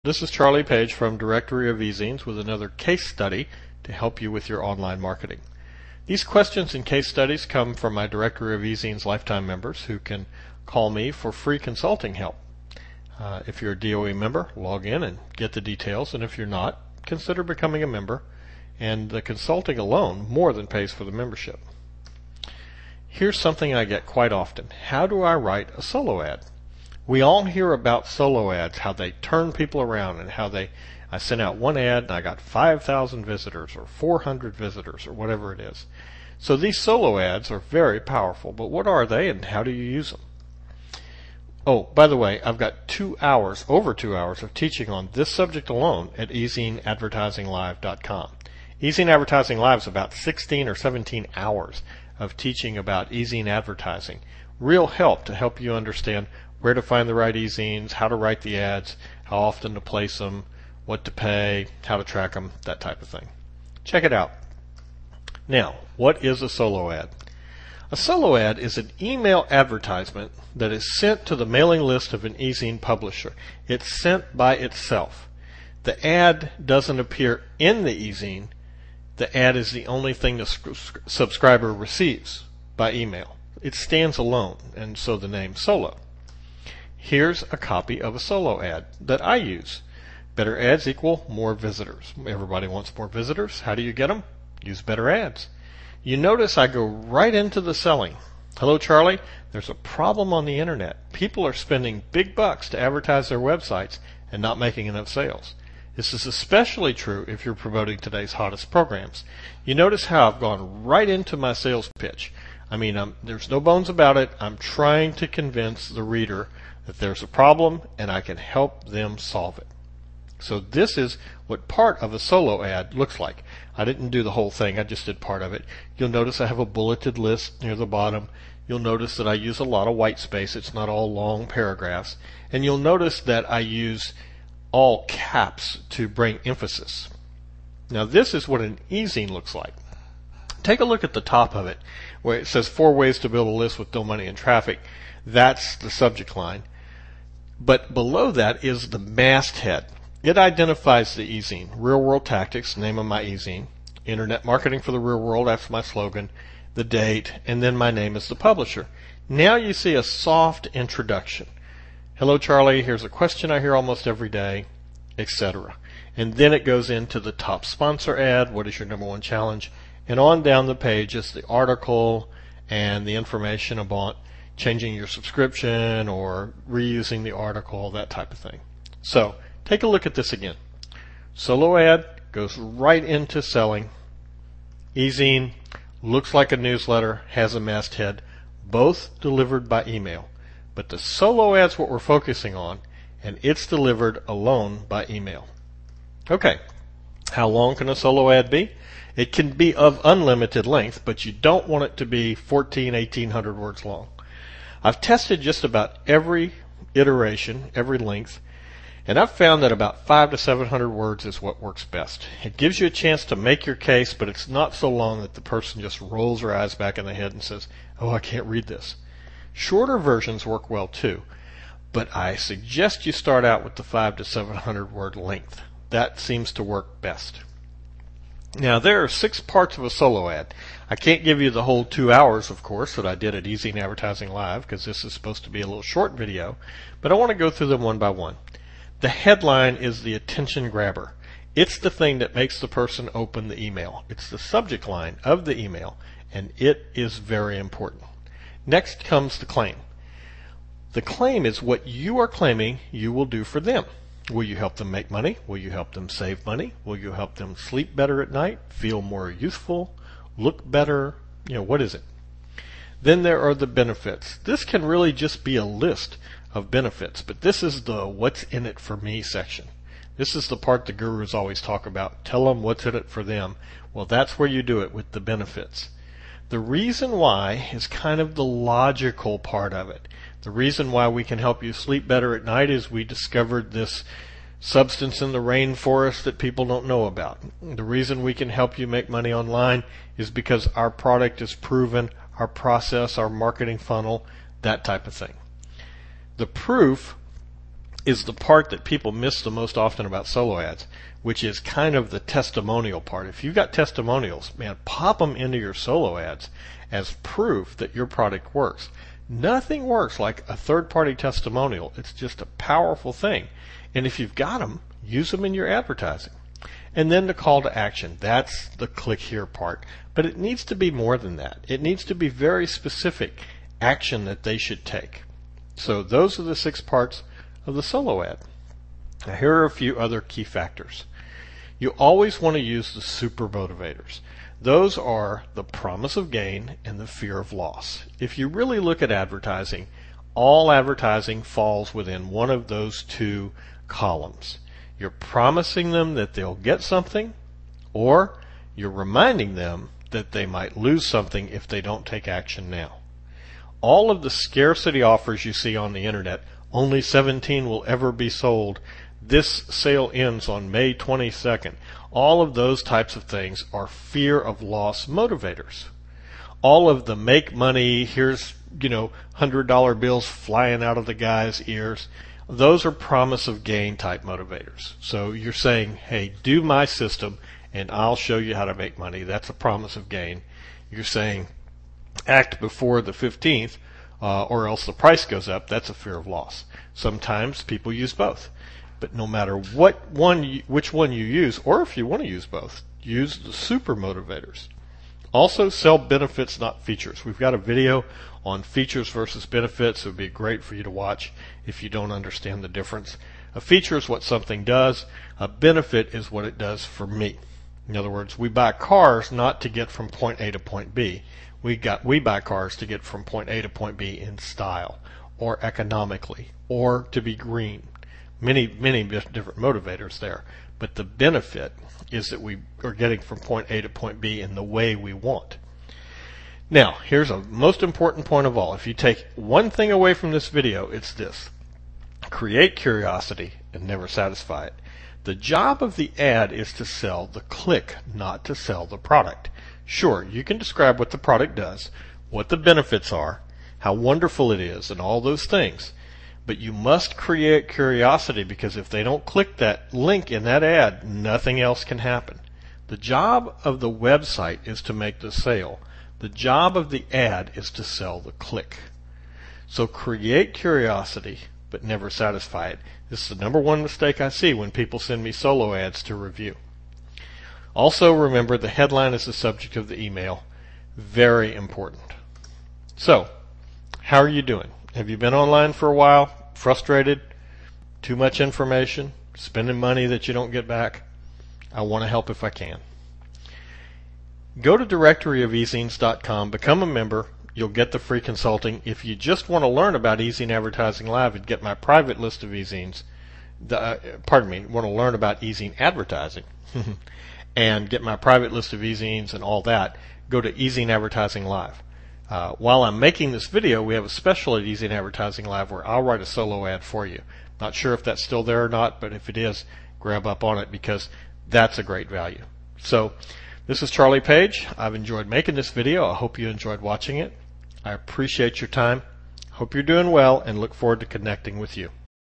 This is Charlie Page from Directory of eZines with another case study to help you with your online marketing. These questions and case studies come from my Directory of eZines lifetime members who can call me for free consulting help. If you're a DOE member, log in and get the details, and if you're not, consider becoming a member, and the consulting alone more than pays for the membership. Here's something I get quite often. How do I write a solo ad? We all hear about solo ads, how they turn people around, and how I sent out one ad and I got 5,000 visitors or 400 visitors or whatever it is. So these solo ads are very powerful, but what are they and how do you use them? Oh, by the way, I've got over 2 hours of teaching on this subject alone at eZineAdvertisingLive.com. eZine Advertising Live is about 16 or 17 hours of teaching about eZine advertising. Real help to help you understand where to find the right eZines, how to write the ads, how often to place them, what to pay, how to track them, that type of thing. Check it out. Now, what is a solo ad? A solo ad is an email advertisement that is sent to the mailing list of an eZine publisher. It's sent by itself. The ad doesn't appear in the eZine. The ad is the only thing the subscriber receives by email. It stands alone, and so the name solo. Here's a copy of a solo ad that I use. Better ads equal more visitors. Everybody wants more visitors. How do you get them? Use better ads. You notice I go right into the selling. Hello, Charlie. There's a problem on the internet. People are spending big bucks to advertise their websites and not making enough sales. This is especially true if you're promoting today's hottest programs. You notice how I've gone right into my sales pitch. There's no bones about it. I'm trying to convince the reader that there's a problem and I can help them solve it. So this is what part of a solo ad looks like. I didn't do the whole thing, I just did part of it. You'll notice I have a bulleted list near the bottom. You'll notice that I use a lot of white space. It's not all long paragraphs. And you'll notice that I use all caps to bring emphasis. Now this is what an eZine looks like. Take a look at the top of it where it says 4 ways to build a list with no money and traffic. That's the subject line. But below that is the masthead. It identifies the eZine. Real World Tactics, name of my eZine. Internet Marketing for the Real World, that's my slogan. The date, and then my name as the publisher. Now you see a soft introduction. Hello, Charlie, here's a question I hear almost every day, etc. And then it goes into the top sponsor ad, what is your #1 challenge, and on down the page is the article and the information about changing your subscription or reusing the article, that type of thing. So take a look at this again. Solo ad goes right into selling. eZine looks like a newsletter, has a masthead, both delivered by email. But the solo ad's what we're focusing on, and it's delivered alone by email. Okay, how long can a solo ad be? It can be of unlimited length, but you don't want it to be 1,800 words long. I've tested just about every iteration, every length, and I've found that about 500 to 700 words is what works best. It gives you a chance to make your case, but it's not so long that the person just rolls their eyes back in the head and says, oh, I can't read this. Shorter versions work well too, but I suggest you start out with the 500 to 700 word length. That seems to work best. Now there are 6 parts of a solo ad. I can't give you the whole 2 hours, of course, that I did at eZine Advertising Live, because this is supposed to be a little short video, but I want to go through them one by one. The headline is the attention grabber. It's the thing that makes the person open the email. It's the subject line of the email, and it is very important. Next comes the claim. The claim is what you are claiming you will do for them. Will you help them make money? Will you help them save money? Will you help them sleep better at night, feel more youthful, look better? What is it? Then there are the benefits. This can really just be a list of benefits, but this is the what's in it for me section. This is the part the gurus always talk about. Tell them what's in it for them. Well, that's where you do it, with the benefits. The reason why is kind of the logical part of it. The reason why we can help you sleep better at night is we discovered this substance in the rainforest that people don't know about. The reason we can help you make money online is because our product is proven, our process, our marketing funnel, that type of thing. The proof is the part that people miss the most often about solo ads, which is kind of the testimonial part. If you've got testimonials, man, pop them into your solo ads as proof that your product works. Nothing works like a third-party testimonial. It's just a powerful thing. And if you've got them, use them in your advertising. And then the call to action. That's the click here part. But it needs to be more than that. It needs to be very specific action that they should take. So those are the 6 parts of the solo ad. Now here are a few other key factors. You always want to use the super motivators. Those are the promise of gain and the fear of loss. If you really look at advertising, all advertising falls within one of those 2 columns. You're promising them that they'll get something, or you're reminding them that they might lose something if they don't take action now. All of the scarcity offers you see on the internet, only 17 will ever be sold, this sale ends on May 22nd. All of those types of things are fear of loss motivators. All of the make money, here's, $100 bills flying out of the guy's ears, those are promise of gain type motivators. So you're saying, hey, do my system and I'll show you how to make money. That's a promise of gain. You're saying, act before the 15th or else the price goes up. That's a fear of loss. Sometimes people use both. But no matter which one you use, or if you want to use both, use the super motivators. Also, sell benefits, not features. We've got a video on features versus benefits. It would be great for you to watch if you don't understand the difference. A feature is what something does. A benefit is what it does for me. In other words, we buy cars not to get from point A to point B. We buy cars to get from point A to point B in style, or economically, or to be green. Many different motivators there. But the benefit is that we are getting from point A to point B in the way we want. Now, here's a most important point of all. If you take one thing away from this video, it's this. Create curiosity and never satisfy it. The job of the ad is to sell the click, not to sell the product. Sure, you can describe what the product does, what the benefits are, how wonderful it is, and all those things. But you must create curiosity, because if they don't click that link in that ad, nothing else can happen. The job of the website is to make the sale. The job of the ad is to sell the click. So create curiosity, but never satisfy it. This is the #1 mistake I see when people send me solo ads to review. Also remember, the headline is the subject of the email. Very important. So, how are you doing? Have you been online for a while? Frustrated? Too much information? Spending money that you don't get back? I want to help if I can. Go to directoryofezines.com, become a member. You'll get the free consulting. If you just want to learn about eZine Advertising Live and get my private list of eZines, want to learn about eZine advertising and get my private list of eZines and all that, go to eZine Advertising Live. While I'm making this video, we have a special at eZine Advertising Live where I'll write a solo ad for you. Not sure if that's still there or not, but if it is, grab up on it, because that's a great value. So, this is Charlie Page. I've enjoyed making this video. I hope you enjoyed watching it. I appreciate your time. Hope you're doing well and look forward to connecting with you.